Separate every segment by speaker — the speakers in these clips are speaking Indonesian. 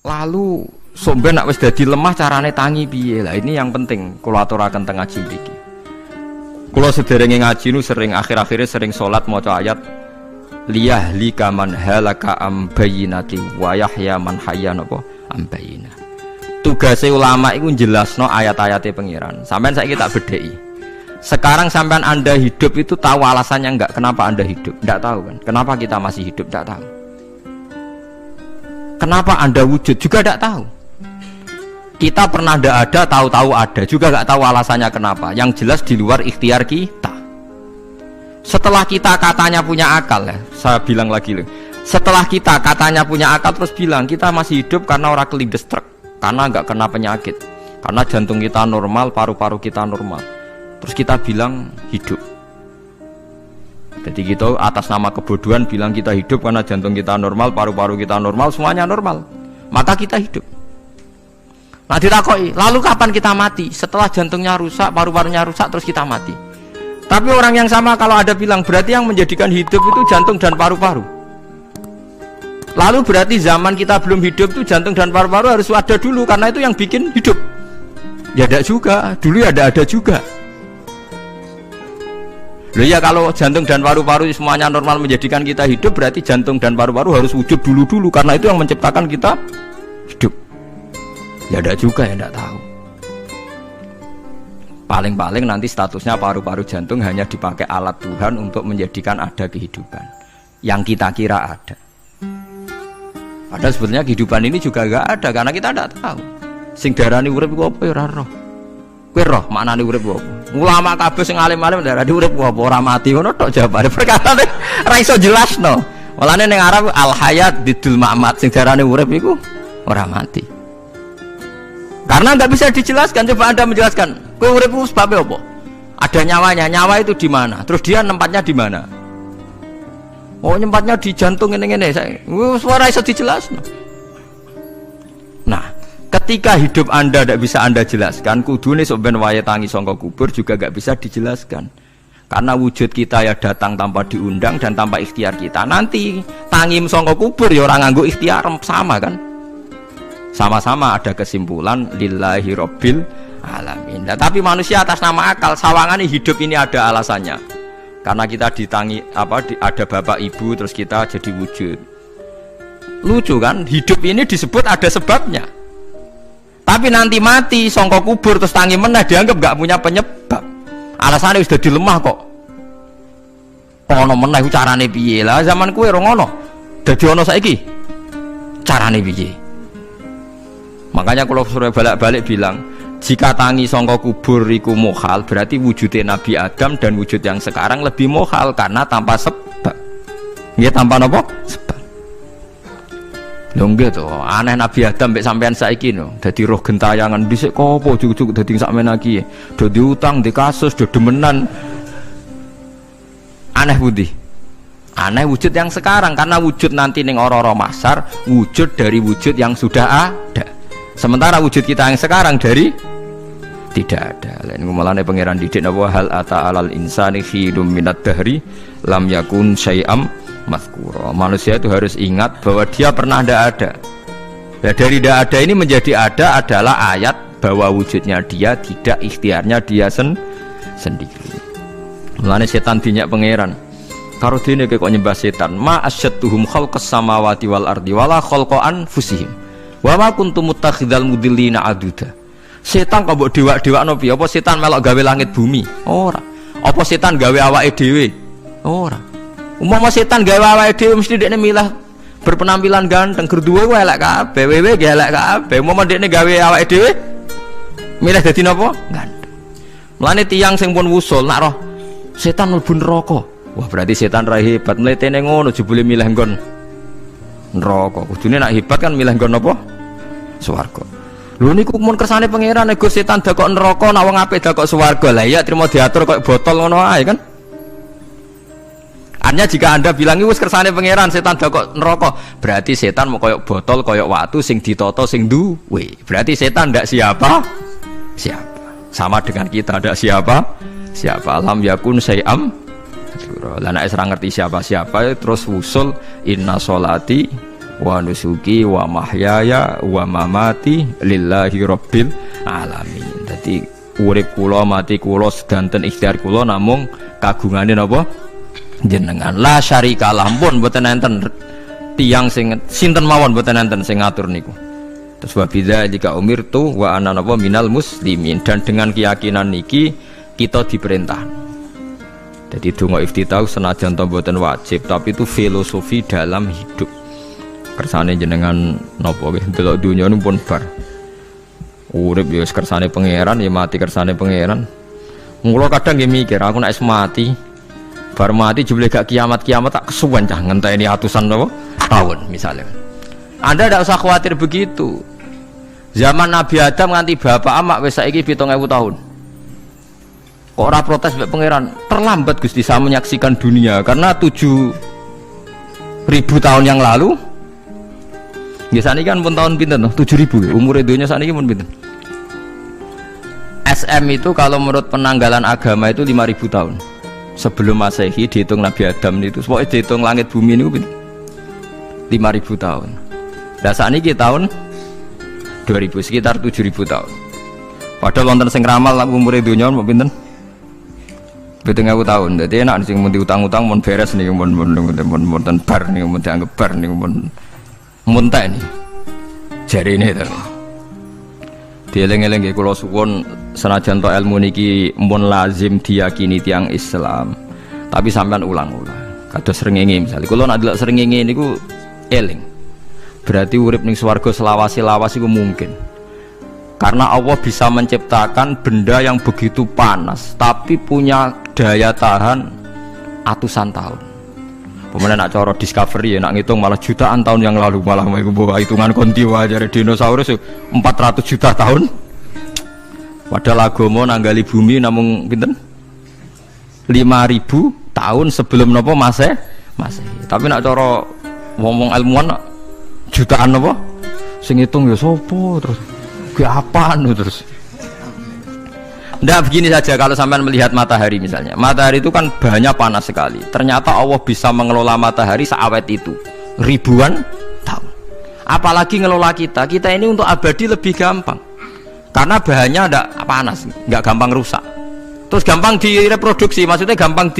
Speaker 1: Lalu somben nak wis dadi lemah carane tangi piye? Lah ini yang penting kula aturaken teng ngaji iki. Kula sederenge ngaji nu sering akhir-akhire sering salat maca ayat liyahlika man halaka am bayyinati wa yahya man hayya napa am bayyinah. Tugase ulama iku jelasno ayat-ayate pengiran. Sampeyan saiki tak bedheki. Sekarang sampean Anda hidup itu tahu alasannya enggak? Kenapa Anda hidup? Enggak tahu kan? Kenapa kita masih hidup? Enggak tahu. Kenapa Anda wujud? Juga enggak tahu. Kita pernah enggak ada, tahu-tahu ada, juga enggak tahu alasannya kenapa. Yang jelas di luar ikhtiar kita. Setelah kita katanya punya akal ya, saya bilang lagi loh. Setelah kita katanya punya akal terus bilang kita masih hidup karena orang kelindes truk, karena enggak kena penyakit, karena jantung kita normal, paru-paru kita normal. Terus kita bilang hidup. Jadi kita atas nama kebodohan bilang kita hidup karena jantung kita normal, paru-paru kita normal, semuanya normal. Maka kita hidup. Nah ditakoi, lalu kapan kita mati? Setelah jantungnya rusak, paru-parunya rusak, terus kita mati. Tapi orang yang sama kalau ada bilang berarti yang menjadikan hidup itu jantung dan paru-paru. Lalu berarti zaman kita belum hidup itu jantung dan paru-paru harus ada dulu karena itu yang bikin hidup. Ya ada juga, dulu ya ada juga. Loh ya kalau jantung dan paru-paru semuanya normal menjadikan kita hidup, berarti jantung dan paru-paru harus wujud dulu karena itu yang menciptakan kita hidup. Ya ada juga ya tidak tahu. Paling-paling nanti statusnya paru-paru jantung hanya dipakai alat Tuhan untuk menjadikan ada kehidupan yang kita kira ada. Padahal sebetulnya kehidupan ini juga enggak ada karena kita tidak tahu. Sing darani urip iku apa ya ora roh. Kowe roh maknane urip apa? Ulama kabeh sing alim-alim darani urip apa ora mati ngono tok jawabane. Perkarane ora iso jelasno. Walane ning Arab al hayat didul mamat sing darani urip iku ora mati. Karena enggak bisa dijelaskan, coba Anda menjelaskan. Kowe urip ku sebab apa? Ada nyawanya, nyawa itu di mana? Terus dia nempatnya di mana? Oh, nyempatnya di jantung ngene-ngene. Suara iso dijelasno. Nah, ketika hidup Anda tidak bisa Anda jelaskan, kudune sok ben wayahe tangi saka kubur juga enggak bisa dijelaskan. Karena wujud kita ya datang tanpa diundang dan tanpa ikhtiar kita. Nanti tangi saka kubur ya ora nganggo ikhtiar sama kan? Sama-sama ada kesimpulan lillahi rabbil alamin. Nah, tapi manusia atas nama akal sawangane hidup ini ada alasannya. Karena kita ditangi ada bapak ibu terus kita jadi wujud. Lucu kan? Hidup ini disebut ada sebabnya. Tapi nanti mati songko kubur terus tangi meneh dianggap gak punya penyebab. Alasannya sudah dilemah kok. Ono meneh carane piye? Lah zaman kuwe ora ngono. Dadi ono saiki. Carane piye? Makanya kalau suruh balik-balik bilang, jika tangi songko kubur iku mukhal, berarti wujudnya Nabi Adam dan wujud yang sekarang lebih mukhal karena tanpa sebab. Nggih tanpa napa? Sebab. Lho nggih to, aneh Nabi Adam mek sampean saiki no. Dadi roh gentayangan dhisik kopo juk-juk dadi sakmene iki. Do diutang, di kasus, do demenan. Aneh budi. Aneh wujud yang sekarang karena wujud nanti ning ora-ora mahsyar wujud dari wujud yang sudah ada. Sementara wujud kita yang sekarang dari tidak ada. Lain ngomongane pangeran didik napa hal ata alal insani khidum minad dahri lam yakun syai'am mazkura. Manusia itu harus ingat bahwa dia pernah tidak ada. Nah, dari tidak ada ini menjadi ada adalah ayat bahwa wujudnya dia tidak ikhtiarnya dia sendiri. Mulane setan dinyak pangeran. Karo dene kok nyembah setan, ma asyadduhum khalqas samawati wal ardi wala khalqa anfusihim. Wa ma kuntum muttakhidal mudillina aduda. Setan kok mbok dewak-dewakno piye? Apa setan melok gawe langit bumi? Ora. Apa setan gawe awake dhewe? Ora. Umpama setan gawe awake dhewe mesti dekne milah berpenampilan ganteng, gerduwe ku elek kabeh, wewe ge elek kabeh. Umpama dekne gawe awake dhewe milih dadi napa? Ganteng. Mulane tiyang sing pun wusul nak roh setan mlebu neraka. Wah, berarti setan ra hebat, mletene ngono jebule milih nggon neraka. Kudune nak hebat kan milih nggon apa? Swarga. Lho niku mun kersane pangeran nego setan dakok neraka nak wong apik dakok swarga. Lah iya trimo diatur kok botol ngono ae kan. Artinya jika Anda bilang wis kersane pangeran setan dakok neraka, berarti setan mau koyok botol, koyok watu sing ditata sing duwe. Berarti setan ndak siapa? Sama dengan kita ndak siapa? Lam yakun syai'am. Lah nek ora ngerti siapa-siapa terus wusul inna sholati wa nusuki wa mahyaya wa mamati lillahi rabbil alamin. Dadi urip kula mati kula sedanten ikhtiar kula namung kagungane napa jenengan. La syarikalah pun mboten enten tiyang sing sinten mawon mboten enten sing ngatur niku. Terus wa bidzalika umirtu wa ana napa minal muslimin, dan dengan keyakinan niki kita diperintah. Jadi donga iftitah senajan to mboten wajib, tapi itu filosofi dalam hidup. Kersane jenengan napa nggih delok dunya nu pun bar. Urip ya kersane pangeran, ya mati kersane pangeran. Mula kadang nggih mikir, aku nek mati, bar mati jebule gak kiamat-kiamat tak kesuwen cah ngenteni atusan napa tahun misalnya. Anda tidak usah khawatir begitu. Zaman Nabi Adam nganti bapak amak wis saiki 7.000 tahun. Kok ora protes mbek pangeran? Terlambat Gusti saya menyaksikan dunia karena 7.000 tahun yang lalu. Biasanya kan pun tahun pinten tuh 7.000 umur dunia saat ini pun pinten. SM itu kalau menurut penanggalan agama itu 5.000 tahun sebelum Masehi, dihitung Nabi Adam itu. Pokoknya dihitung langit bumi ini 5.000 tahun. Dan saat ini tahun 2000 sekitar 7.000 tahun. Padahal wonten sing ramal umur dunia mau pinten 7.000 tahun. Jadi enak sing mun diutang-utang mun beres nih mun bar nih mun dianggap bar nih mun muntah ini jari ini itu dieling-eling kula suwun senajan to ilmu niki mun lazim diyakini tiang Islam, tapi sampean ulang-ulang kados srengenge misalnya kula nek delok srengenge niku eling berarti urip ning swarga selawase-lawas iku mungkin karena Allah bisa menciptakan benda yang begitu panas tapi punya daya tahan atusan tahun. Pemenang nak cara discovery ya nak ngitung malah jutaan tahun yang lalu, malah bawa hitungan konti wae dinosaurus 400 juta tahun. Padahal agama nanggali bumi namung pinten 5.000 tahun sebelum napa Masehi. Tapi nak cara ngomong ilmuwan jutaan napa sing ngitung ya sapa terus kuwi apaan terus. Nggak begini saja kalau sampai melihat matahari misalnya. Matahari itu kan banyak panas sekali. Ternyata Allah bisa mengelola matahari seawet itu ribuan tahun. Apalagi ngelola kita. Kita ini untuk abadi lebih gampang. Karena bahannya ada panas, nggak gampang rusak. Terus gampang direproduksi, maksudnya gampang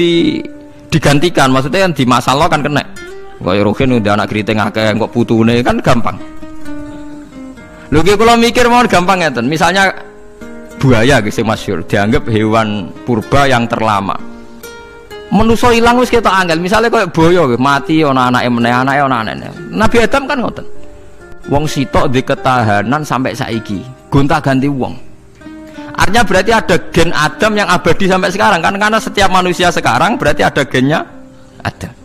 Speaker 1: digantikan. Maksudnya kan di masa lalu kan kena. Kayak rohin udah anak keriting akeh kok putune kan gampang. Lho kalau mikir mau gampang ya, misalnya buaya guys yang masyhur dianggap hewan purba yang terlama. Manusa ilang wis ketok angel. Misalnya kayak boyo mati ana anake meneh, anake ana anake. Nabi Adam kan ngoten. Wong sitok di ketahanan sampai saiki, gonta-ganti wong. Artinya berarti ada gen Adam yang abadi sampai sekarang kan, karena setiap manusia sekarang berarti ada gennya Adam.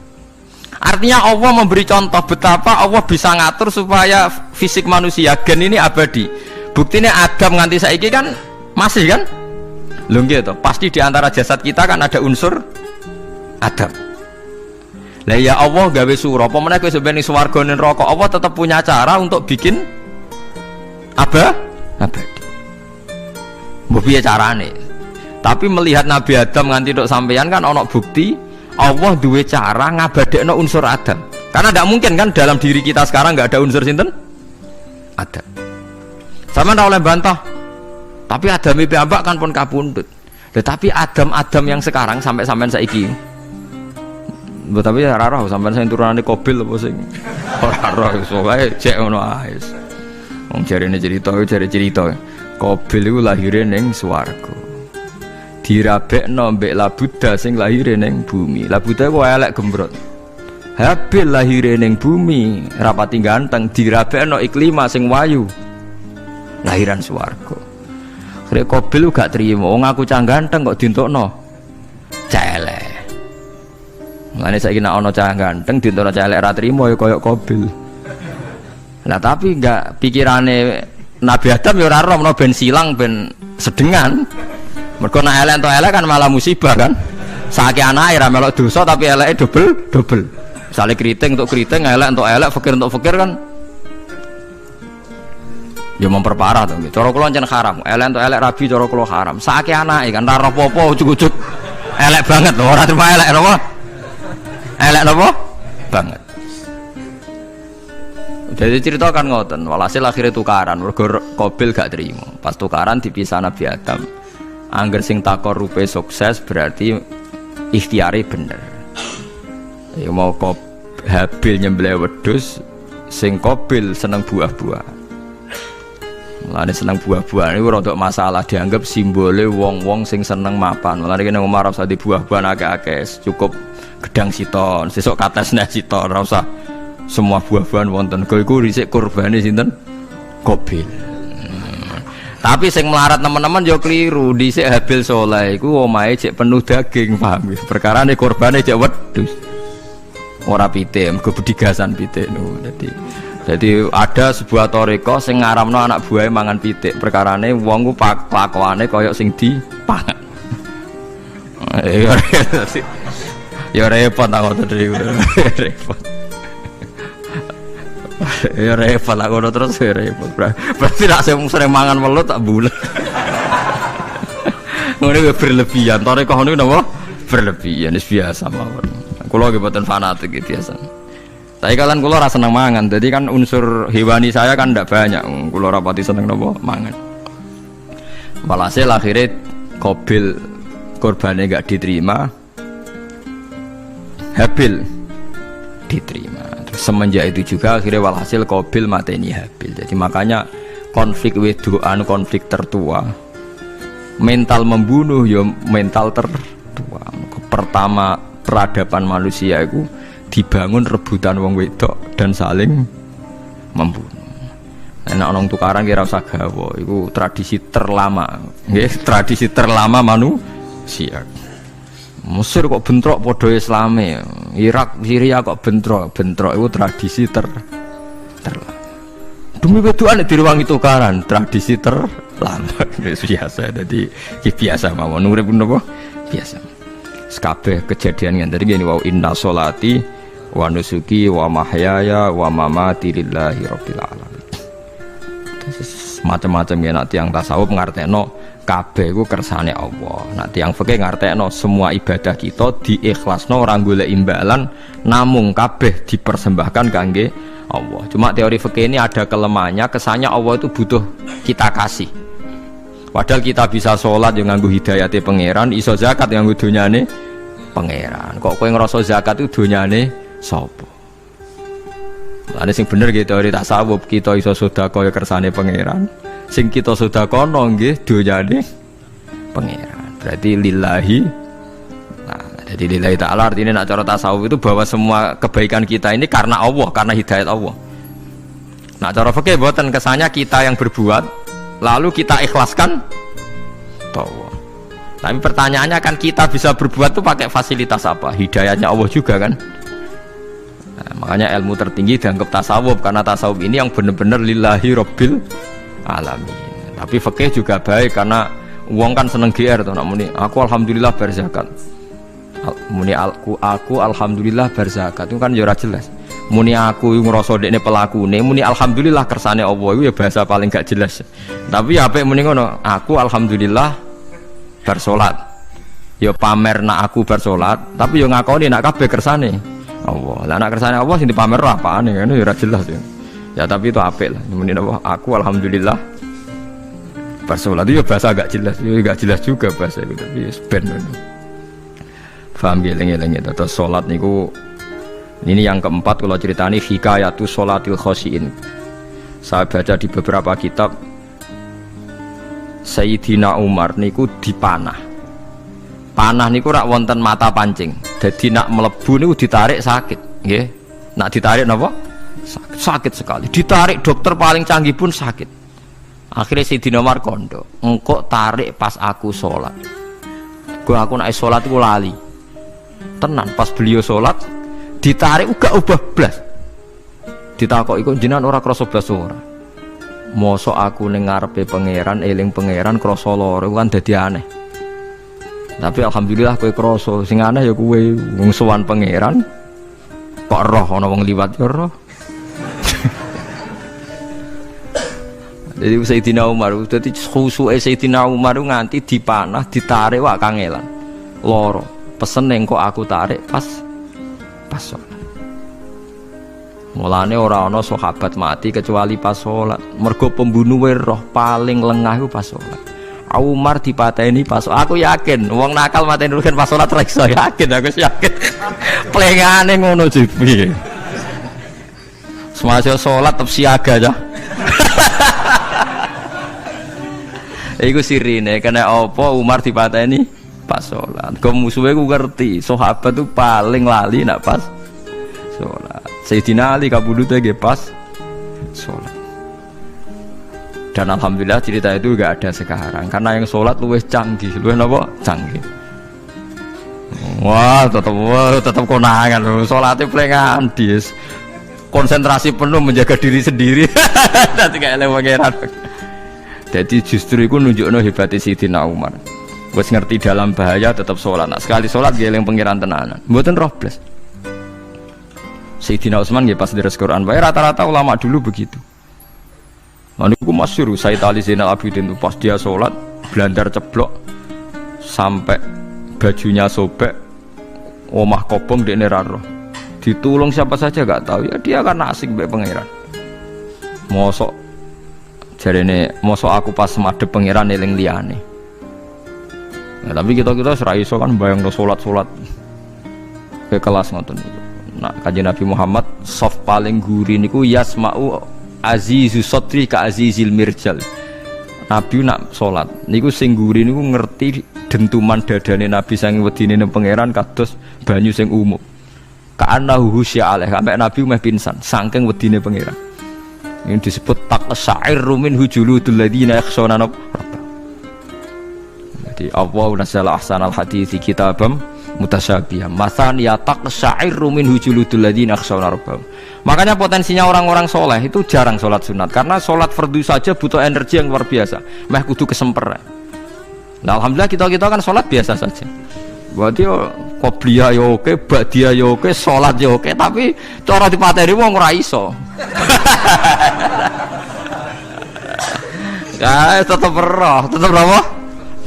Speaker 1: Artinya Allah memberi contoh betapa Allah bisa ngatur supaya fisik manusia gen ini abadi. Buktinya Adam nganti saiki kan masih kan? Lho gitu. Pasti di antara jasad kita kan ada unsur Adam. Lah ya Allah gawe sura, apa meneh kowe sampeyan swarga ning neraka, Allah tetap punya cara untuk bikin abadi. Mbok piye carane? Tapi melihat Nabi Adam nganti tok sampeyan kan ana bukti Allah duwe cara ngabadekno unsur Adam. Karena tidak mungkin kan dalam diri kita sekarang nggak ada unsur sinten? Adam. Sama ndak oleh bantah. Tapi Adam piyambak kan pun kapundhut. Tetapi Adam yang sekarang sampai sampean saiki. Mbok tapi ora roh sampean sing turunane Qabil apa sing ora roh iso wae cek ngono ae. Wong jarene cerita Qabil iku lahire ning swarga. Dirabekno mbek Labuda sing lahire ning bumi. Labuda ku elek gembrot. Habil lahire ning bumi, rapati ganteng, dirabekno Iklima sing wayu. Lahiran swarga. Rek Qabil gak trimo, wong aku cah ganteng kok dientukno cah elek. Mulane saiki nek ana cah ganteng dientukno cah elek ra trimo ya kaya Qabil. Lah tapi enggak pikirane Nabi Adam ya ora roh ben silang ben sedengan. Mergo nek elek entuk elek kan malah musibah kan. Saiki anake ra melok dosa tapi eleke double. Misale keriting untuk keriting, elek untuk elek, fakir untuk fakir kan ya memperparah tuh. Cara kula pancen haram. Elek untuk elek rabi cara kula haram. Saiki anake kan ora apa-apa ujug-ujug elek banget lho, ora terima elek napa? Elek napa? Banget. Jadi cerita kan ngoten, walhasil akhirnya tukaran, mergo Qabil gak terima. Pas tukaran dipisah Nabi Adam. Angger sing takorupe sukses berarti ikhtiari bener. Ya mau Habil nyembelih wedhus, sing Qabil seneng buah-buah. Mulane seneng buah-buahan iku rada masalah, dianggap simbole wong-wong sing seneng mapan. Mulane kene Umar ora usah di buah-buahan akeh-akeh, cukup gedang siton, sesuk katesne siton, ora usah semua buah-buahan wonten. Iku dhisik kurbane sinten? Qabil. Tapi sing melarat teman-teman yo keliru, dhisik Habil saleh iku omahe cek penuh daging, paham ya? Perkarane kurbane cek wedhus. Ora pitik, mergo bedigasan pitik no. Jadi ada sebuah toriko sing ngaramno anak buahe mangan pitik. Perkarane wong ku kelakuane kaya sing dipangan. Ya repot aku tadi. Repot. Ya repot aku terus repot. Berarti nek sering mangan welut tak bulet. Ngene berlebihan. Toriko niku napa? Berlebihan wis biasa mawon. Kula nggih boten fanatik iki biasa. Tapi kalian kula ora seneng mangan, jadi kan unsur hewani saya kan ndak banyak. Kula rapati seneng nopo mangan. Walhasil akhirnya Qabil korbannya gak diterima, Habil diterima. Terus semenjak itu juga akhirnya walhasil Qabil mateni Habil. Jadi makanya konflik wedoan, konflik tertua, mental membunuh ya mental tertua. Pertama peradaban manusia itu dibangun rebutan wong wedok dan saling membunuh. Nek ana tukaran kira usah gawa, iku tradisi terlama, nggih, tradisi terlama manusia. Mesir kok bentrok padha Islame, Irak, Syria kok bentrok iku tradisi terlama. Demi wedokan direwangi tukaran, tradisi terlama. Biasa, jadi biasa mawon urip napa? Biasa. Sekabeh kejadian yang tadi gini, wa inna sholati wa nusuki wa mahyaya wa mamati lillahi rabbil alamin. Macam-macam ya, nak tiang tasawuf ngartekno kabeh iku kersane Allah. Nak tiang fikih ngartekno semua ibadah kita diikhlasno ora golek imbalan, namung kabeh dipersembahkan kangge Allah. Cuma teori fikih ini ada kelemahannya, kesannya Allah itu butuh kita kasih. Padahal kita bisa sholat yang nganggo hidayate pangeran, iso zakat yang nganggo donyane pangeran. Kok kowe ngrasa zakat itu donyane sapa? Lane sing bener gitu teori tasawuf, kita iso sedekah ya kersane pangeran. Sing kita sedekahno nggih donyane pangeran. Berarti lillahi. Nah, jadi lillahi ta'ala artinya nak cara tasawuf itu bahwa semua kebaikan kita ini karena Allah, karena hidayat Allah. Nah, cara fikih mboten, kesannya kita yang berbuat lalu kita ikhlaskan Allah. Tapi pertanyaannya kan kita bisa berbuat tuh pakai fasilitas apa? Hidayahnya Allah juga kan. Nah, makanya ilmu tertinggi dianggap tasawuf, karena tasawuf ini yang benar-benar lillahi rabbil alamin. Tapi fikih juga baik, karena uang kan seneng GR tuh, muni aku alhamdulillah berzakat. Muni aku alhamdulillah berzakat itu kan ya ora jelas. Muni aku ngrasa dekne pelakune, muni alhamdulillah kersane Allah itu ya bahasa paling gak jelas. Tapi ya apik muni ngono, aku alhamdulillah bersolat. Ya pamer nak aku bersolat, tapi ya ngakoni nak kabeh kersane Allah. Lah nak kersane Allah sing dipamer apane kan ya ora jelas ya. Ya tapi itu apik lah. Muni apa? Aku alhamdulillah bersolat itu ya bahasa gak jelas, ya gak jelas juga bahasa itu, tapi ben ngono. Paham geleng-geleng ya, terus salat niku. Ini yang keempat kalau ceritani hikayatu sholatil khosyin. Saya baca di beberapa kitab, Sayyidina Umar niku dipanah. Panah niku rak wonten mata pancing. Jadi nak melebu niku ditarik sakit, nggih. Nak ditarik napa? Sakit sekali. Ditarik dokter paling canggih pun sakit. Akhirnya Sayyidina Umar kondo, engkau tarik pas aku sholat. Aku nak sholat iku lali. Tenan pas beliau sholat ditarik uga ubah blas. Ditakoki kok jenengan ora krasa blas ora. Mosok aku ning ngarepe pangeran, eling pangeran krasa lara kan dadi aneh. Tapi alhamdulillah kowe krasa, sing aneh ya kowe wong sowan pangeran kok roh ana wong liwat ya roh. Jadi Sayyidina Umar dadi khusuke Sayyidina Umar nganti dipanah, ditarik wak kangelan. Lara. Pesen ning kok aku tarik pas sholat. Mulane ora ana sahabat mati kecuali pas salat. Mergo pembunuhe roh paling lengah iku pas salat. Umar dipateni pas aku yakin wong nakal mateni rugen pas salat ra iso yakin aku yakin. Plengane ngono jipi. Semasa salat tetep siaga ya. Iku sirine kena apa Umar dipateni pas salat. Kok musuhe ku ngerti, sahabat tuh paling lali nak pas salat. Sayyidina Ali kabudute nggih pas salat. Dan alhamdulillah cerita itu enggak ada sekarang karena yang sholat luwih canggih, luwih napa? Canggih. Wah, tetap konangan lho, sholatnya plengan dis. Konsentrasi penuh menjaga diri sendiri. Dadi gak eleh pangeran. Jadi justru itu nunjukno hebatnya Sayyidina Umar. Wis ngerti dalam bahaya tetap sholat. Nah, sekali sholat dia eling pangeran tenanan. Mboten roh blas. Sayyidina Utsman nggih pas deres Quran wae rata-rata ulama dulu begitu. Maniku masyhur Sayyid Ali Zainal Abidin itu pas dia sholat blandar ceblok sampai bajunya sobek, omah kobong dekne ra roh. Ditulung siapa saja gak tahu ya dia karena asik mbek pangeran. Mosok jarene mosok aku pas madhep pangeran eling liyane. Nah, tapi kita ora iso kan bayangno salat-salat ke kelas ngoten niku. Nah, Kanjeng Nabi Muhammad soft paling guri niku yasma'u azizu sotri ka azizil mirjal. Nabi nak salat niku sing guri niku ngerti dentuman dadane Nabi saking wedine ning pangeran kados banyu sing umum. Ka'annahu husya alaih sampai Nabi meh pingsan saking wedine pangeran. Ini disebut taqsa'irru min hujuludul ladzina yakhshawna rabbah. Jadi Allah nazzala ahsanal hadithi kitabam mutasyabihah. Masan ya taqsa'irru min hujuludul ladzina yakhshawna rabbah. Makanya potensinya orang-orang soleh itu jarang sholat sunat karena sholat fardu saja butuh energi yang luar biasa. Meh kudu kesemper. Nah, alhamdulillah kita kan sholat biasa saja. Berarti qobliyah ya oke, ba'diyah ya oke, sholat ya oke, tapi cara dipateni wong ora iso. Ya tetep roh, tetep apa?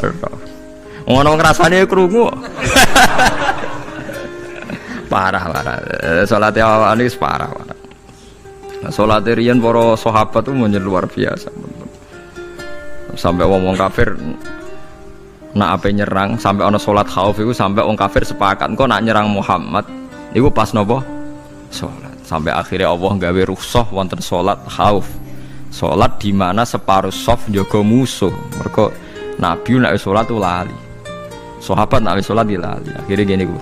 Speaker 1: Roh. Ngono ngrasane krungu. Parah salatnya awal ini parah. Salatnya riyen para sahabat itu menjadi luar biasa. Sampai wong kafir nak ape nyerang, sampai ana salat khauf itu sampai wong kafir sepakat kok nak nyerang Muhammad iku pas napa? Salat. Sampai akhirnya Allah gawe rukhsah wonten salat khauf. Salat di mana separuh shaf njaga musuh. Mergo Nabi nek salat itu lali. Sahabat nek salat lali. Akhirnya gini ku.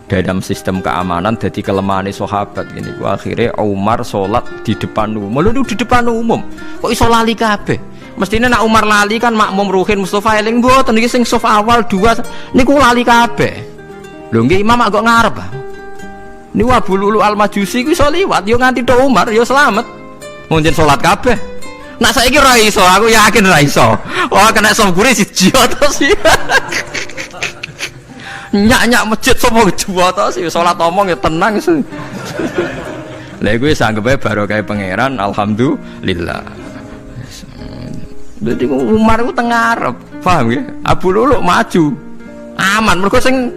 Speaker 1: Dalam sistem keamanan jadi kelemahan sahabat gini gua akhirnya Umar sholat di depan umum lalu di depan umum kok iso lali kabeh mestinya nak Umar lali kan makmum ruhin Mustafa eling mboten iki sing saf awal dua niku lali kabeh lho nggih imam kok ngarep niku Abu Lulu Al-Majusi ku iso liwat yo nganti tok Umar yo selamat munjen sholat kabeh nak saiki ra iso aku yakin ra iso wah kena saf gure siji to sih nyak masjid sapa kedua to sih salat omong ya tenang sih. Lha iku wis anggepe barokah pangeran alhamdulillah. Dadi Umar ku teng ngarep, paham nggih? Abu Lulu maju. Aman mergo sing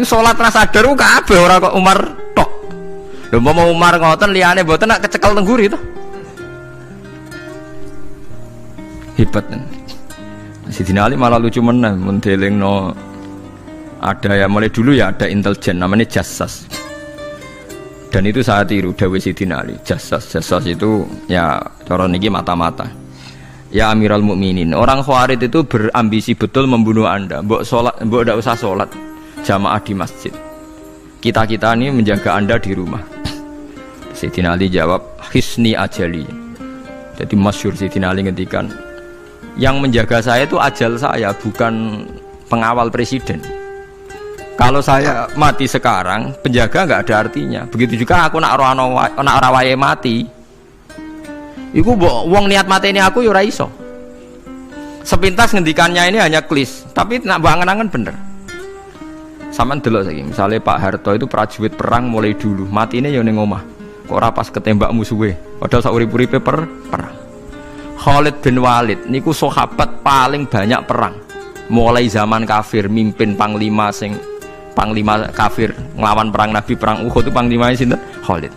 Speaker 1: salat ra sadar ku kabeh ora kok Umar tok. Lho mau Umar ngoten liyane mboten nak kecekel teng guri to. Hebat. Sidina Ali malah lucu meneh mun delingno ada ya mulai dulu ya ada intelijen namanya jassas dan itu saya tiru dawuh Sidina Ali jassas itu ya cara niki mata-mata ya Amirul Mukminin orang Khawarij itu berambisi betul membunuh Anda mbok ndak usah sholat jamaah di masjid kita ini menjaga Anda di rumah. Sidina Ali jawab hisni ajali jadi masyhur Sidina Ali ngendikan yang menjaga saya itu ajal saya bukan pengawal presiden. Kalau saya mati sekarang, penjaga nggak ada artinya. Begitu juga aku nak ora wae mati. Iku wong niat mati ini aku yo ora iso. Sepintas ngendikannya ini hanya klis, tapi nak bangen-angen bener. Sampeyan delok saiki, misalnya Pak Harto itu prajurit perang mulai dulu, matine yo ning omah. Kok ora pas ketembak musuhe, padahal sak urip-uripe perang. Khalid bin Walid niku sahabat paling banyak perang. Mulai zaman kafir mimpin panglima kafir ngelawan perang Nabi perang Uhud itu panglimanya sinten Khalid.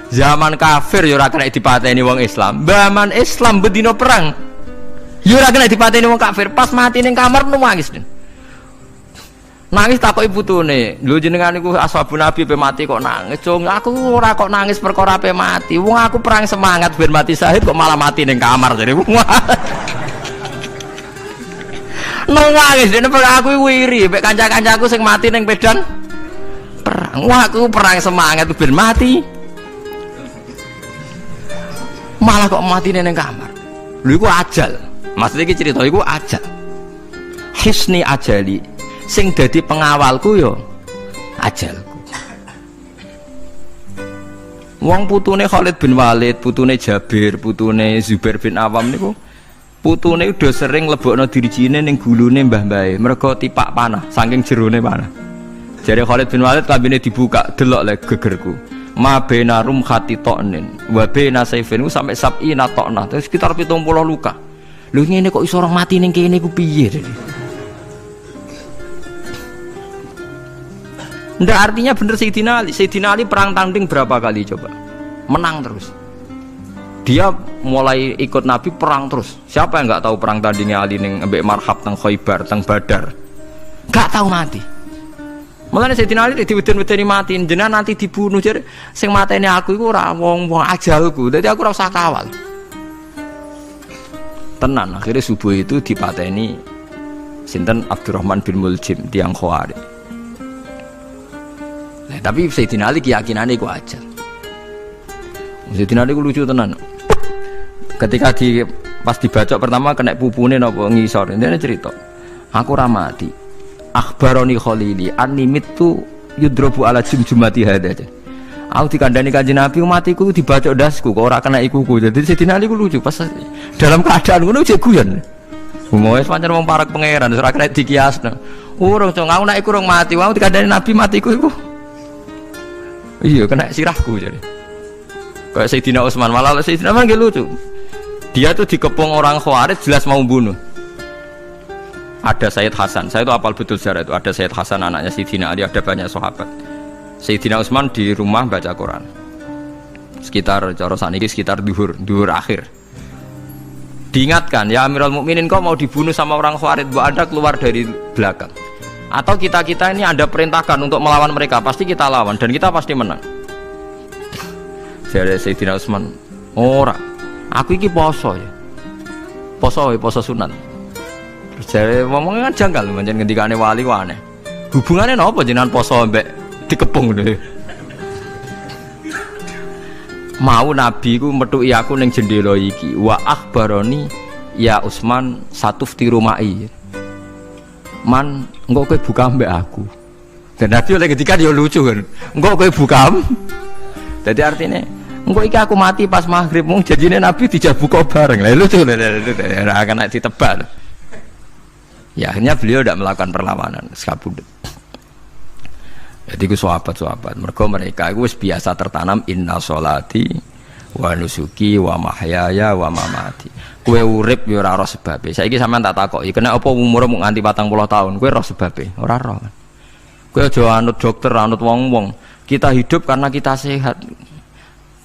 Speaker 1: Zaman kafir ya ora kena dipateni wong Islam. Zaman Islam bedino perang ya ora kena dipateni wong kafir. Pas mati ning kamar nangis. Nangis takoki putune, lho jenengan niku ashabun nabi pe mati kok nangis. Cung, aku ora kok nangis perkara pe mati. Wong aku perang semangat ben mati syahid kok malah mati ning kamar jare. Nangis dene aku wiri mek kanca-kancaku sing mati ning medan perang. Wah, aku perang semangat ben mati. Malah kok mati ning kamar. Lho iku ajal. Maksudnya iki cerita iku ajal. Hisni ajali. Sing dadi pengawalku yo ajalku. Wong putune Khalid bin Walid, putune Jabir, putune Zubair bin Awam niku putune udah sering lebokno dirijine ning gulune mbah-mbahe mergo tipak panah saking jerone panah. Jare Khalid bin Walid klambine dibuka, delok le gegerku. Ma bena rum khati to'nin wa bena saifin sampai sab'ina to'nah, terus sekitar 70 luka. Lho ngene kok iso orang mati ning kene ku piye? Ndak, artinya bener Sayyidina Ali. Sayyidina Ali perang tanding berapa kali coba? Menang terus. Dia mulai ikut Nabi perang terus. Siapa yang nggak tahu perang tandingnya Ali ning ambek Marhab teng Khaibar, teng Badar? Nggak tahu mati. Mulane Sayyidina Ali diweden-wedeni mati, jenengan nanti dibunuh jare sing mateni aku iku ora wong-wong ajalku. Dadi aku ora usah kawal. Tenan, akhirnya subuh itu dipateni sinten Abdurrahman bin Muljim tiang Khawarij. Tapi Sayyidina Ali keyakinannya itu aja. Sayyidina Ali itu lucu tenan. Ketika pas dibacok pertama kena pupune napa ngisor. Ini cerita. Aku ramati. Akhbaroni Khalili animitu yudrobu ala jumjumati hada. Aku dikandani Kanjeng Nabi matiku dibacok dasku kok ora kena ikuku. Jadi Sayyidina Ali itu lucu pas dalam keadaan ngono cek guyon. Wong wis pancen wong parek pangeran ora kena dikiasno. Urung cong aku nek iku urung mati, aku dikandani Nabi matiku iku. Iya, kena sirahku jadi. Kayak Sayyidina Utsman, malah Sayyidina Utsman nggak lucu. Dia tuh dikepung orang Khawarij jelas mau bunuh. Ada Sayyid Hasan, saya itu apal betul sejarah itu. Ada Sayyid Hasan anaknya Sayyidina Ali, ada banyak sahabat. Sayyidina Utsman di rumah baca Quran. Sekitar cara saniki sekitar duhur akhir. Diingatkan, ya Amirul Mukminin kok mau dibunuh sama orang Khawarij, Bu Anda keluar dari belakang. Atau kita ini Anda perintahkan untuk melawan mereka, pasti kita lawan dan kita pasti menang. Jadi Sayyidina Utsman, ora, aku iki poso ya, poso sunat. Terus jadi ngomongnya kan janggal, macam ngendikane wali wane. Hubungannya apa jenengan poso mbek dikepung deh. Mau Nabi ku metuki aku ning jendela iki, wa akhbaroni ya Utsman satufti rumai. Man, engkau kowe buka mbek aku. Dan Nabi oleh ketika dia lucu kan. Engkau kowe buka. Jadi artinya, engkau iki aku mati pas maghrib, mung janjine Nabi dijak buka bareng. Lah lucu ora akan ditebak. Ya akhirnya beliau tidak melakukan perlawanan, sekabudut. Jadi ku sahabat-sahabat, mereka itu biasa tertanam inna sholati wa nusuki wa mahyaya wa mamati. Kue urip yo ora roh sebabe. Saiki sampean tak takoki, kena apa umurmu nganti 40 tahun? Kue roh sebabe? Ora roh. Kue aja anut dokter, anut wong-wong. Kita hidup karena kita sehat.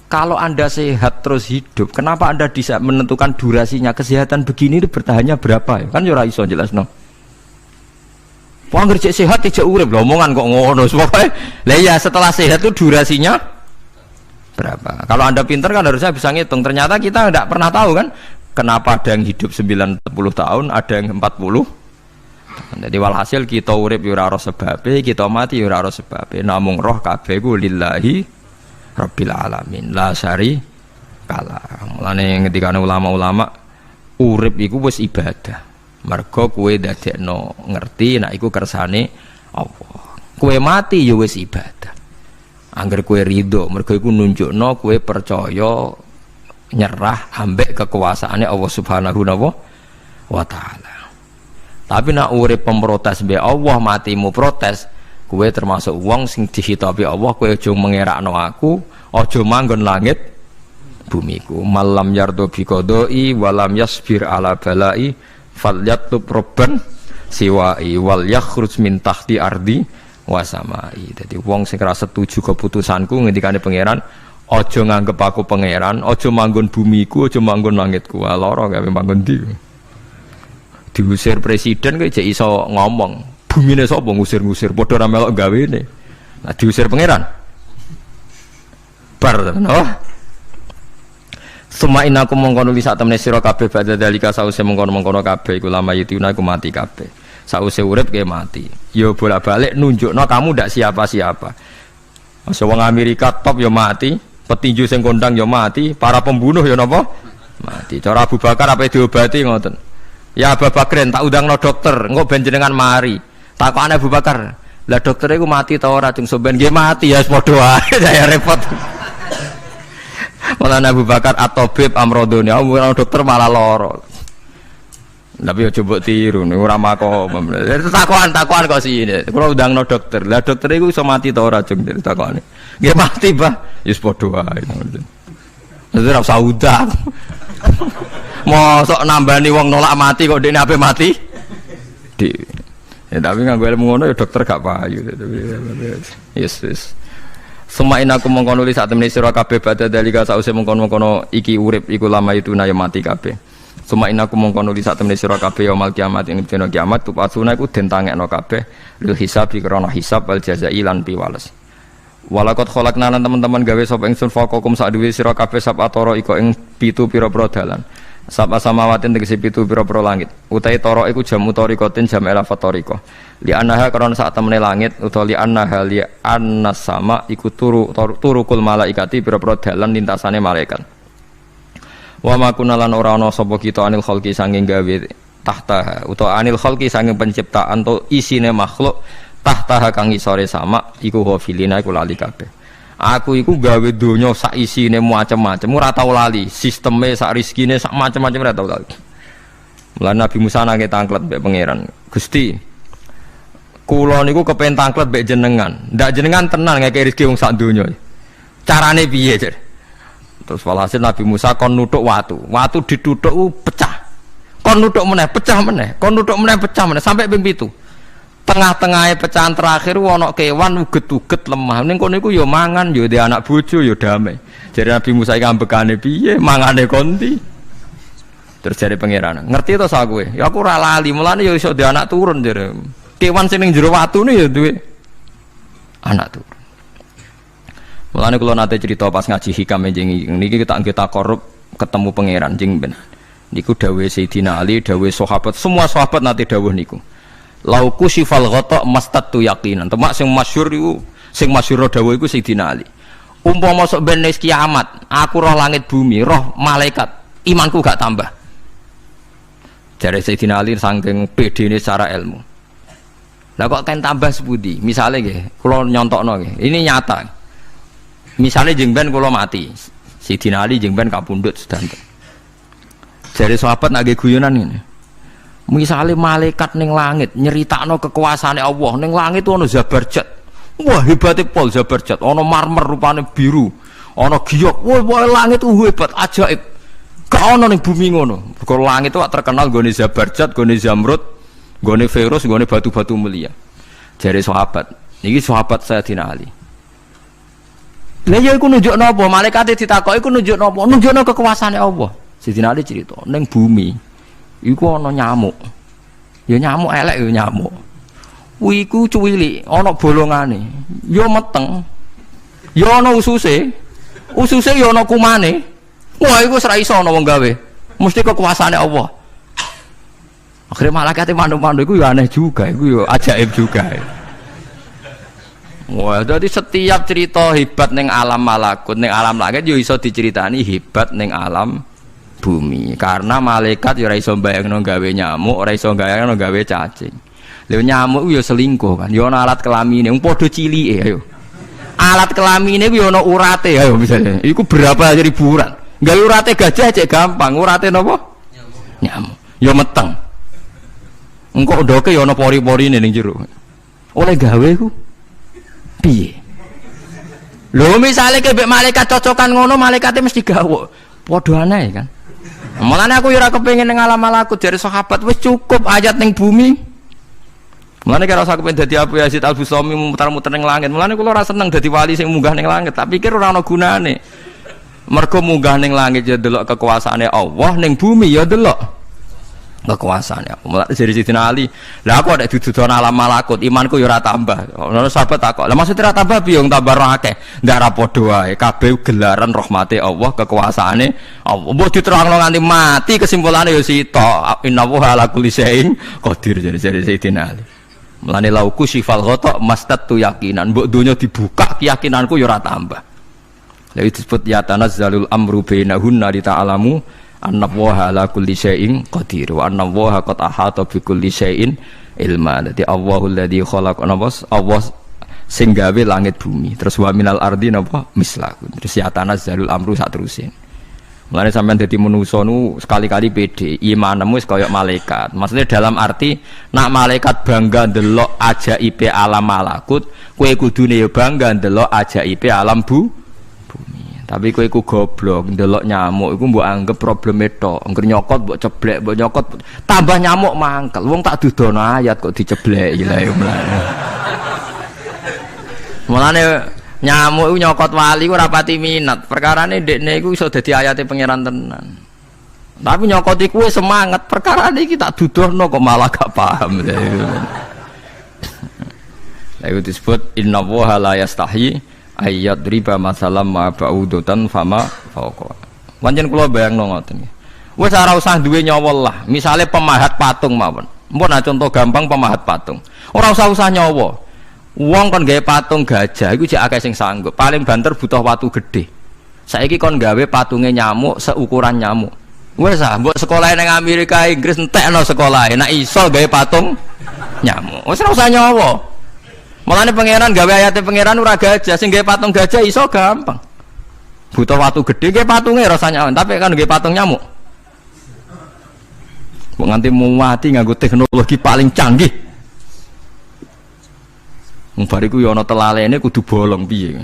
Speaker 1: Kalau Anda sehat terus hidup, kenapa Anda bisa menentukan durasinya? Kesehatan begini itu bertahannya berapa? Kan yo ora iso jelasno. Wong kerja sehat tidak urip, omongan kok ngono. Pokoke lah ya setelah sehat itu durasinya berapa? Kalau Anda pintar kan harusnya bisa ngitung. Ternyata kita tidak pernah tahu kan. Kenapa ada yang hidup 90 tahun, ada yang 40. Jadi walhasil kita urip yo ora sebabe, kita mati yo ora sebabe. Namung roh kabeh ku lillahi rabbil alamin. La syari kala. Mulane ketika ulama-ulama urip iku wis ibadah. Mergo kowe dadekno ngerti nek iku kersane Allah. Kowe mati yo wis ibadah. Angger kowe ridho, mergo iku nunjukno kowe percaya nyerah ambek kekuasaannya Allah Subhanahu wa ta'ala. Tapi nak urip pemprotes be Allah, matimu protes, kowe termasuk wong sing dihitabi Allah, kowe aja mengerakno aku, aja manggon langit bumiku. Malam yardo bi qodoi walam yasbir ala balai falyatlub robban siwai wal yakhruj min tahti ardi wa samai. Dadi wong sing ora setuju keputusanku ngendikane pangeran, Aja nganggep aku pangeran, aja manggon bumiku, aja manggon langitku. Lara gawe manggon ndi. Diusir presiden kok jek iso ngomong. Bumine sapa ngusir-ngusir padha ra melok gawene. Nah diusir pangeran. Bar oh. Suma inaku mongkono li sak temene sira kabeh badha dalika sause mongkono-mongkono kabeh iku lama yutuna iku mati kabeh. Sause urip ke mati. Ya bolak-balik nunjukno kamu ndak siapa-siapa. Masa wong Amerika top ya mati, petinju sing kondang ya mati, para pembunuh ya napa? Mati. Cara Abu Bakar apa diobati ngoten. Ya Abu Bakar tak undangno dokter, engko ben jenengan mari. Takokane Abu Bakar, lah dokter iku mati ta ora? Cung sampean nggih mati ya padha wae saya repot. Malah Abu Bakar at-tabib amrodone, orang dokter malah loro. Tapi aja mbok tiru, ora makom. Takokan kok sini. Kula undangno dokter. Lah dokter iku iso mati ta ora jeng takokane. Nggih mati, Pak. Ya wis padha wae. Dadi ora usah undang. Mosok nambani wong nolak mati kok dekne ape mati? Ya tapi nganggo ilmu ngono ya dokter gak payu. Yes. Semain aku mengkono li sak temene sira kabeh badha dalika sause mengkono-mengkono iki urip iku lama itu na ya mati kabeh. Semain aku mengkono li sak temene sira kabeh yaumul kiamat ing dina kiamat tupasuna iku den tangekno kabeh lil hisab krana hisab wal jazai lan piwales. Walakot khalaqna lan teman-teman gawe sapa ingsun faqakum sak duwe sira kabeh sapatara iku ing 7 pira-pira dalan. Sapa samawatin tegese 7 pira-pira langit. Utahe tara iku jam utarikatin jam elafat tarika. Li annaha karena sak temene langit utawa li annaha li annas sama iku turukul malaikati pira-pira dalan lintasane malaikat. Wa ma kunalan ora ana sapa kita anil khalqi sanging gawe tahta utawa anil khalqi sanging penciptaan to isine makhluk tahta kang isore sama iku hafilina iku lali kabeh. Aku iku gawe donya sak isine macam-macam ora tau lali, sisteme sak rezekine sak macam-macam ora tau lali. Mulane Nabi Musa nangke tanglet mbek pangeran. Gusti, kula niku kepen tanglet mbek jenengan. Ndak jenengan tenan ngeke rezeki wong sak donya. Carane piye, Cer? Terus walhasil Nabi Musa kon nuthuk watu. Watu dituthuk pecah. Kon nuthuk meneh, pecah meneh. Kon nuthuk meneh, pecah meneh sampai ping 7. Tengah-tengahnya pecahan terakhir ana kewan uget-uget lemah. Ning kono iku ya mangan, ya di anak bojo ya damai. Jadi Nabi Musa iki ambekane piye? Mangane konti. Terus jare pangeran, ngerti to sak kowe? Ya aku ora lali, mulane ya iso di anak turun jare. Kewan sing ning jero watune ya duwe anak turun. Mulane kula nate cerita pas ngaji hikam jeneng niki kita korup ketemu pangeran jeng ben. Niku dawuhe Sayyidina Ali, dawuhe sahabat, semua sahabat nate dawuh niku. Lauku sifal ghata mastatu yaqinan. Temak sing masyhur iku, sing masyhur dawuh iku Sayyidina Ali. Umpama sok ben wis kiamat, aku roh langit bumi, roh malaikat, imanku gak tambah. Jare Sayyidina Ali saking pedene secara ilmu. Lah kok kan tambah sepundi? Misale nggih, kula nyontokno nggih. Ini nyata. Misale jeng ben kula mati. Sayyidina Ali jeng ben kapundhut sedanten. Jare sahabat nggih guyonan ngene. Misalnya malaikat ning langit nyeritakno kekuasaane Allah ning langit ana Zabarjat. Wah hebate pol Zabarjat, ana marmer rupane biru, ana giok. Wah langit hebat ajaib. Gak ana ning bumi ngono. Mergo langit itu terkenal gone Zabarjat, gone Zamrud, gone Firus, gone batu-batu mulia. Jare sahabat, niki sahabat Sayyidina Ali. Lah ya iku nunjukno apa? Malaikate ditakoki iku nunjukno apa? Nunjukno kekuasaane Allah. Sayyidina Ali cerita ning bumi iku ana nyamuk. Ya nyamuk elek ya nyamuk. Iku cuwilik, ana bolongane. Ya meteng. Ya ana ususe. Ususe ya ana kumane. Wah iku ora iso ana wong gawe. Mesti kekuasaane Allah. Akhire malaikate mandu-mandu iku ya aneh juga, iku ya ajaib juga. Wah, jadi setiap cerita hebat ning alam malakut, ning alam langit ya iso diceritani hebat ning alam bumi, karena malaikat ya ora iso mbayangno gawe nyamuk, ora iso mbayangno gawe cacing. Lha nyamuk ya selingkuh kan, ya ana alat kelamine, wong padha cilike ayo. Alat kelamine ku ya ana urate ayo misalnya. Iku berapa ribuan. Gawe urate gajah cek gampang, urate napa? Nyamuk. Ya meteng. Engko ndoke ya ana pori-porine ning jero. Oleh gawe ku piye? Lho misale kebek malaikat cocokan ngono, malaikate mesti gawok. Padha aneh kan. Mulane aku ya ora kepengin ning alam malakut jare sahabat wis cukup ayat ning bumi. Mulane kira usah kepen dadi Abu Yazid Al-Bustami muter-muter ning langit. Mulane kula ora seneng dadi wali sing munggah ning langit, tak pikir ora ana gunane. Mergo munggah ning langit ya delok kekuasaane Allah, ning bumi ya delok kekuasaane Allah. Mulane dari Sidina Ali, lah aku ada didudon alam malakut, imanku ya ora tambah. Ono sahabat takok, lah maksud ora tambah piye wong tambah akeh? Ndak ra padha wae, kabeh gelaran rahmate Allah, kekuasaane Allah. Mbok diterangno nganti mati kesimpulane ya sitok. Innallaha ala kulli syai'in qadir dari Sidina Ali. Mulane lauku sifal ghata mastatu yakinan, mbok donya dibuka keyakinanku ya ora tambah. Lha disebut ya tanazzalul amru bainahunna li ta'lamu annallaha ala kulli syai'in qadir wa annallaha qad ahata bi kulli syai'in ilma. Dadi Allahul ladzi khalaqana Allah sing gawe langit bumi. Terus wa minal ardi napa mislahu. Terus ya tanazzalul amru sak terusin. Mulane sampean dadi manusa nu sekali-kali pede, imanmu wis kaya malaikat. Maksudnya dalam arti nak malaikat bangga ndelok ajaibe alam malakut, kowe kudune ya bangga ndelok ajaibe alam bumi. Tapi kowe iku goblok, ndelok nyamuk iku mbok anggap probleme tok. Engger nyokot mbok ceblek, mbok nyokot tambah nyamuk mangkel. Wong tak dudono ayat kok dicebleki lha ya mulane. Mulane nyamuk iku nyokot wali ora pati minat. Perkarane ndekne iku iso dadi ayate pangeran tenan. Tapi nyokot iku semangat, perkarane iki tak dudohno kok malah gak paham. Lha iku disebut innallaha la yastahi ayyadriba masalam ma ba'udatan fama fawqa. Pancen kula bayangno ngoten. Wis ora usah duwe nyawa lah. Misale pemahat patung mawon. Mpun contoh gampang pemahat patung. Ora usah nyawa. Wong kon gawe patung gajah iku jek akeh sing sanggup. Paling banter butuh watu gede. Saiki kon gawe patunge nyamuk seukuran nyamuk. Wis ah, mbok sekolah ning Amerika Inggris entekno sekolah. Nek iso gawe patung nyamuk. Wis ora usah nyawa. Mulane pangeran gawe ayate pangeran ora gajah, sing gawe patung gajah iso gampang. Butuh watu gede gawe patunge ora usah nyawa, tapi kan gawe patung nyamuk. Mbok nganti muwati nganggo teknologi paling canggih. Bariku ya ana telalene kudu bolong piye.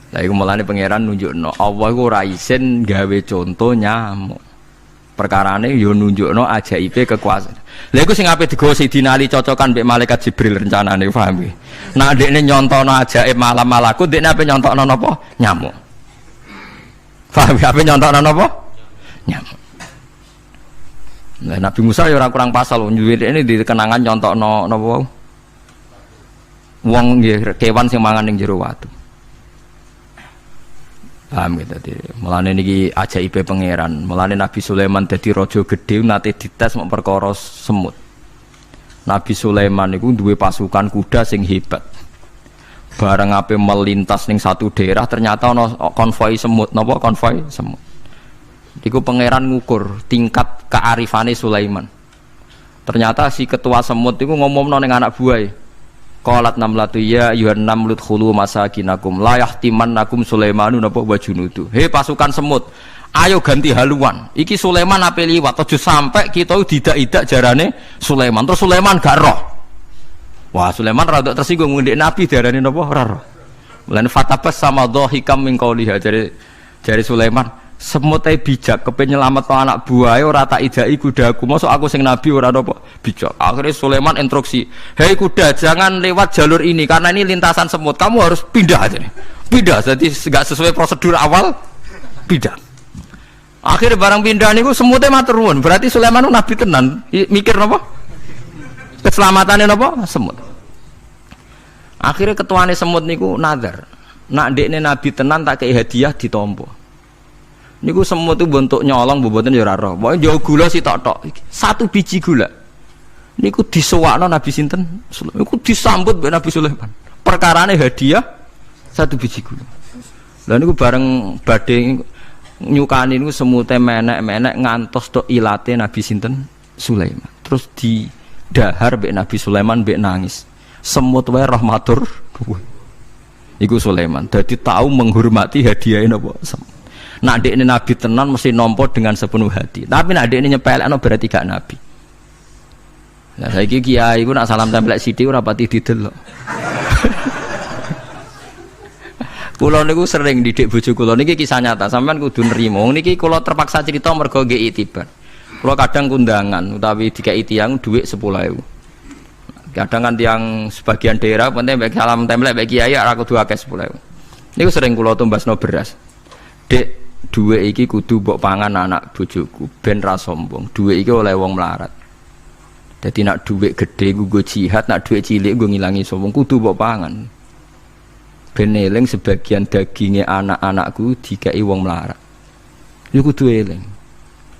Speaker 1: Lah iku mulane pangeran nunjukno Allah iku ora isin gawe conto nyamuk. Perkarane ya nunjukno ajaibe kekuasaan. Lha iku sing ape digawa Sidina Ali cocokan mbek malaikat Jibril rencanane paham iki. Nek ndekne nyontono ajaib malam malakut, ndekne ape nyontokno napa? Nyamuk. Paham ape nyontokno napa? Nyamuk. Nah, Nabi Musa ya ora kurang pasal ini di kenangan nyontokno napa wau. Wong nggih kewan sing mangan ning jero watu. Paham gitu tadi. Mulane niki ajaibe pangeran. Mulane Nabi Sulaiman dadi raja gedhe nate dites mok perkara semut. Nabi Sulaiman niku duwe pasukan kuda sing hebat. Bareng ape melintas ning satu daerah ternyata ana konvoi semut. Napa konvoi semut? Iku pangeran ngukur tingkat kearifane Sulaiman. Ternyata si ketua semut itu ngomongno ning anak buahe. Qalat namlatu ya ayyuhan namlut khulu masakinakum la yahtimannakum Sulaimanu napa wa junudu. He pasukan semut, ayo ganti haluan. Iki Sulaiman ape liwat aja sampai kita didak-idak jarane Sulaiman. Terus Sulaiman gak roh. Wah, Sulaiman rada tersinggung ngendek Nabi diarani napa ora roh. Mulane fatabas sama dhahikam min qauliha jare Sulaiman semut bijak kepen nyelametno anak buahe ora tak idai kudaku mosok aku sing nabi ora apa bijak. Akhirnya Sulaiman instruksi, hei kuda jangan lewat jalur ini karena ini lintasan semut, kamu harus pindah aja nih. Pindah, jadi enggak sesuai prosedur awal pindah. Akhirnya barang pindah niku semutnya matur nuwun, berarti Sulaiman nabi tenan mikir napa keselamatannya napa semut. Akhirnya ketuane semut niku nazar nak ndekne nabi tenan tak kei hadiah ditampa. Niku semut itu bentuk nyolong boboten ya ora roh. Pokoke jauh gula sitok-tok. Satu biji gula. Niku disewakno Nabi sinten? Niku disambut mbek Nabi Sulaiman. Perkarane hadiah satu biji gula. Lah niku bareng badhe nyukani niku semute menek-menek ngantos tok ilate Nabi sinten? Sulaiman. Terus didahar mbek Nabi Sulaiman mbek nangis. Semut wae rahmatur. Iku Sulaiman. Dadi tahu menghormati hadiah napa? Nak dekne nabi tenan mesti nampa dengan sepenuh hati. Tapi nak dekne nyepelekno berarti gak nabi. Nah saiki kiai ku nak salam tempel sithik ora pati didelok. Kula niku sering didik bojo kula niki kisah nyata, sampean kudu nrimo. Niki kula terpaksa cerita mergo nggih itibar. Kalau kadang kundangan utawi dikai tiyang dhuwit 10.000. Kadang kan tiang sebagian daerah penting baik salam template baik kiai ora kudu akeh 10.000. Niku sering kula tumbasno beras. Dek, dhuwit iki kudu mbok pangan anak bojoku ben ra sombong. Dhuwit iki oleh wong melarat. Dadi nak dhuwit gedhe nggo jihad, nak dhuwit cilik nggo ngilangi sombong kudu mbok pangan. Ben eling sebagian daginge anak-anakku dikai wong melarat. Iku kudu eling.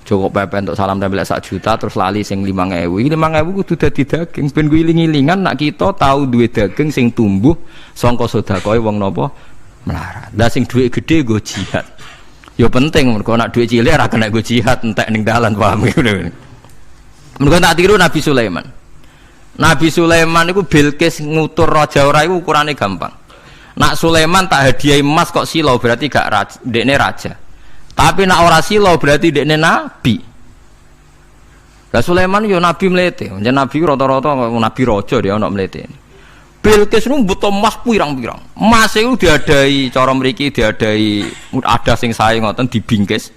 Speaker 1: Joko pepen untuk salam tempel 1 juta terus lali sing 5.000. Iki 5.000 kudu dadi daging ben ku iling-ilingan nak kita tahu duwe daging sing tumbuh saka sedekahe wong napa melarat. Lah sing dhuwit gedhe nggo jihad. Ya penting mergo nak dhuwit cilik ora kena nggo jihad entek ning dalan paham ngono. Mergo tak tiru Nabi Sulaiman. Nabi Sulaiman iku Bilqis ngutur raja ora iku ukurane gampang. Nak Sulaiman tak hadiah emas kok silau berarti gak raja, dekne raja. Tapi nak ora silau berarti dekne nabi. Lah Sulaiman yo nabi mlete, jeneng nabi rata-rata nabi raja dia ana mlete. Bilqis nu butuh emas pirang-pirang. Emas iku diadai cara mriki diadai ada sing sae ngoten dibingkis.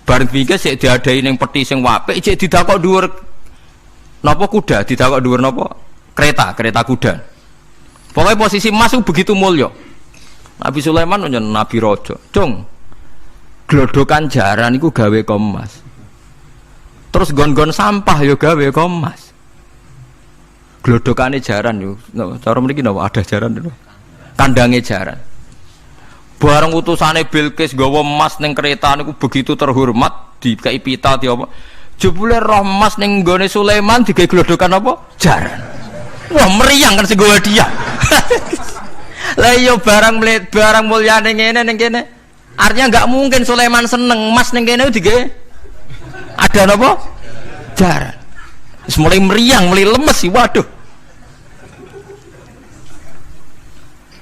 Speaker 1: Bareng bingkis sik diadai ning peti sing apik sik didakok dhuwur napa kuda, didakok dhuwur napa kereta kuda. Pokoknya posisi emas itu begitu mulia. Nabi Sulaiman nyen nabi raja. Cung. Glodokan jaran iku gawe emas. Terus gon-gon sampah yo gawe emas. Glodokane jaran yo. Cara mriki napa ada jaran lho. Kandange jaran. Bareng utusane Bilqis gawa emas ning kereta niku begitu terhormat, dikai pita di apa. Jebule roh emas ning nggone Sulaiman digawe glodokan apa? Jaran. Wah meriang kan sing gawe dia. Lah yo barang mulyane ngene ning kene. Artinya enggak mungkin Sulaiman seneng emas ning kene digawe ada napa? Jaran. Wis mulai meriang, mulai lemes sih waduh.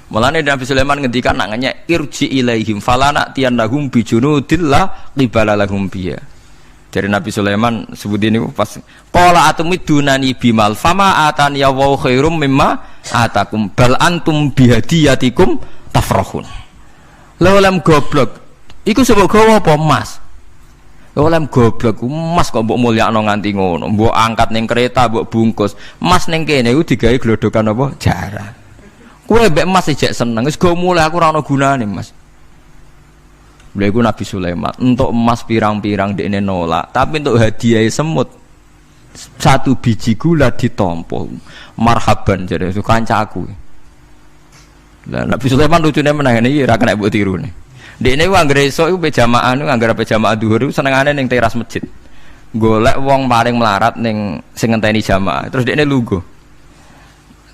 Speaker 1: Mulane Nabi Sulaiman ngendikan nak ngenyek irji ilaihim falana tiyannahum bijunudillah qibala lahum biya. Dari Nabi Sulaiman sebut ini pas qala atumidunani bimal fama atani ya wa khairum mimma atakum bal antum bihadiyatikum tafrahun. Lha goblok iku sebab gawa apa emas? Lha goblok emas kok mbok mulyakno nganti ngono, mbok angkat ning kereta mbok bungkus. Emas ning kene iku digawe glodokan apa? Jaran. Kowe mbek emas ijek seneng, wis go mulai aku ora ana gunane, Mas. Lha iku Nabi Sulaiman, untuk emas pirang-pirang dekne nolak, tapi untuk hadiah semut 1 biji gula ditampa. Marhaban jare itu kancaku. Lah Nabi Sulaiman lucune meneh iki ora kena mbok tirune. Dekne ku anggere esuk iku pe jamaah niku anggere pe jamaah dhuwur iku senengane ning teras masjid. Golek wong paling melarat ning sing ngenteni jamaah, terus dekne lungguh.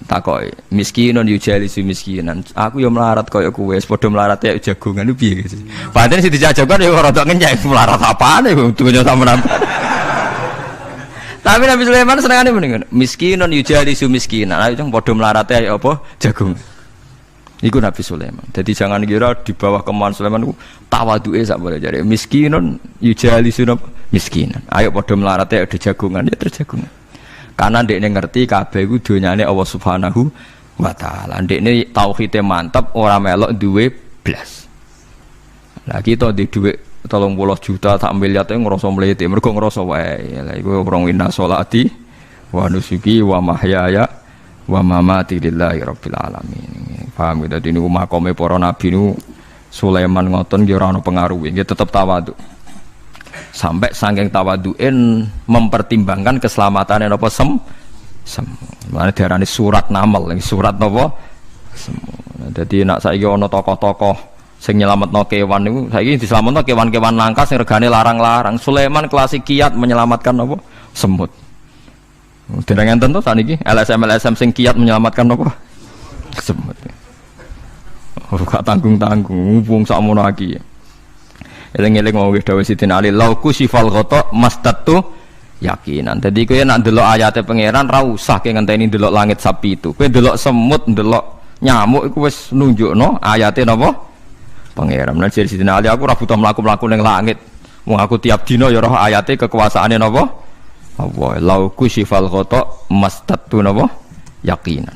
Speaker 1: Takoki miskinun yujalisu miskinan. Aku yo melarat koyo kowe, padha melarat ya jagongan ku piye gitu. Padahal sing dijajakan yo rada ngenyek melarat apane dunya sampean. Tapi Nabi Sulaiman senengane mendingan miskinun yujalisu miskinan. Ayo jeng padha melarat ya apa jagung. Iku Nabi Sulaiman. Jadi jangan kira di bawah kemauan Sulaiman ku tawaduke sak boleh jare miskinun yujalisu miskinan. Ayo padha melarat ya ada jagongan ya terjagungan. Karena ndekne ngerti kabeh iku donyane Allah Subhanahu wa taala. Ndekne tauhide mantep ora melok duwe blas. Lah kita di dhuwit 30 juta tak miliar e ngrasa mlete, mergo ngrasa wae. Lah iku wong wina sholati wa nusuki wa mahyaya wa mamati lillahi rabbil alamin. Paham gitu. Dadi niku makome para nabi niku Sulaiman ngoten nggih ora ana pengaruhe, nggih tetep tawadhu. Sampai saking tawaduin mempertimbangkan keselamatan apa mana diarani surat namel, surat apa jadi nak saiki ana tokoh-tokoh sing nyelametno kewan niku saiki diselametno kewan-kewan langka sing regane larang-larang. Sulaiman klasik kiat menyelamatkan apa semut. Dereng enten to saniki LSM sing kiat menyelamatkan apa semut. Ora gak tanggung-tanggung wong sakmono iki. Eling-eling wong wis dawuh Sidin Ali lauku sifal ghata mastatu yakinan. Dadi kowe nek ndelok ayate pangeran ra usah ke ngenteni ndelok langit sapi itu. Kowe ndelok semut, ndelok nyamuk iku wis nunjukno ayate napa? Pangeran. Nek Sidin Ali aku ora butuh mlaku-mlaku ning langit. Wong aku tiap dina ya roh ayate kekuasaane napa? Allah. Lauku sifal ghata mastatu napa? Yakinan.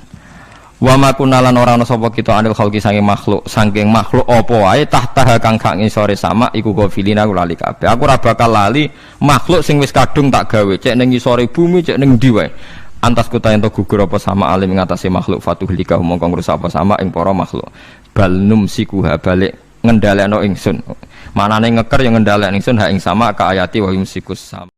Speaker 1: Wa ma kunalan ora ana sapa kita anil khalqi saking makhluk apa wae tahta kang gak ngisore sama iku gofilina aku lali kabeh. Aku ora bakal lali makhluk sing wis kadung tak gawe cek ning ngisore bumi cek ning ndi wae. Antas kuta ento gugur apa sama alim ngatasi makhluk fatuhlika mongko ngrusak apa sama ing para makhluk. Bal numsikuha balik ngendhalekno ingsun. Manane ngeker yang ngendhalekno ingsun ha ing sama ka ayati wa yumsikus sama.